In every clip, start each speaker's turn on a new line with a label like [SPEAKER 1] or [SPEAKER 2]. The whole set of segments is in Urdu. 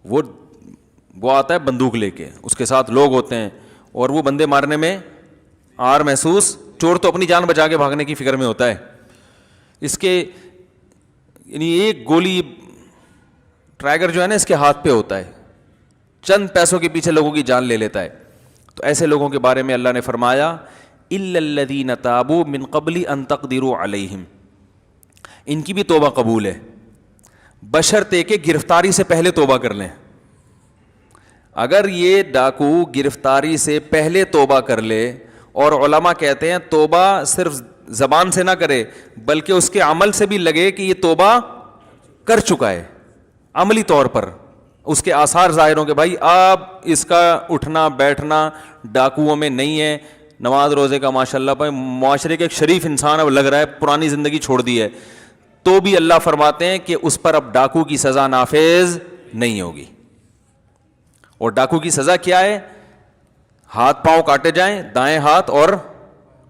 [SPEAKER 1] وہ آتا ہے بندوق لے کے, اس کے ساتھ لوگ ہوتے ہیں, اور وہ بندے مارنے میں آر محسوس. چور تو اپنی جان بچا کے بھاگنے کی فکر میں ہوتا ہے. اس کے یعنی ایک گولی ٹرائگر جو ہے نا اس کے ہاتھ پہ ہوتا ہے, چند پیسوں کے پیچھے لوگوں کی جان لے لیتا ہے. تو ایسے لوگوں کے بارے میں اللہ نے فرمایا الا الذین تابوا من قبل ان تقدروا علیہم, ان کی بھی توبہ قبول ہے بشرطے کہ گرفتاری سے پہلے توبہ کر لیں. اگر یہ ڈاکو گرفتاری سے پہلے توبہ کر لے, اور علماء کہتے ہیں توبہ صرف زبان سے نہ کرے بلکہ اس کے عمل سے بھی لگے کہ یہ توبہ کر چکا ہے, عملی طور پر اس کے آثار ظاہر ہوں کہ بھائی اب اس کا اٹھنا بیٹھنا ڈاکوؤں میں نہیں ہے, نماز روزے کا ماشاءاللہ پہ معاشرے کے ایک شریف انسان اب لگ رہا ہے, پرانی زندگی چھوڑ دی ہے, تو بھی اللہ فرماتے ہیں کہ اس پر اب ڈاکو کی سزا نافذ نہیں ہوگی. اور ڈاکو کی سزا کیا ہے؟ ہاتھ پاؤں کاٹے جائیں, دائیں ہاتھ اور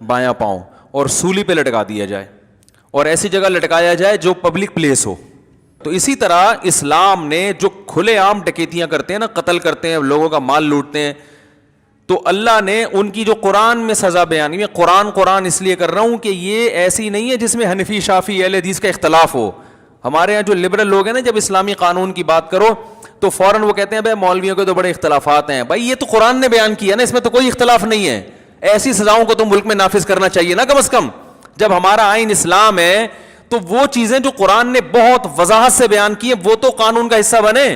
[SPEAKER 1] بایاں پاؤں, اور سولی پہ لٹکا دیا جائے, اور ایسی جگہ لٹکایا جائے جو پبلک پلیس ہو. تو اسی طرح اسلام نے جو کھلے عام ڈکیتیاں کرتے ہیں نا, قتل کرتے ہیں, لوگوں کا مال لوٹتے ہیں, تو اللہ نے ان کی جو قرآن میں سزا بیان کی, میں قرآن اس لیے کر رہا ہوں کہ یہ ایسی نہیں ہے جس میں حنفی شافی اہل حدیث کا اختلاف ہو. ہمارے یہاں جو لبرل لوگ ہیں نا, جب اسلامی قانون کی بات کرو تو فوراً وہ کہتے ہیں بھائی مولویوں کے تو بڑے اختلافات ہیں. بھائی یہ تو قرآن نے بیان کیا نا, اس میں تو کوئی اختلاف نہیں ہے. ایسی سزاؤں کو تو ملک میں نافذ کرنا چاہیے نا کم از کم. جب ہمارا آئین اسلام ہے تو وہ چیزیں جو قرآن نے بہت وضاحت سے بیان کی ہیں وہ تو قانون کا حصہ بنے.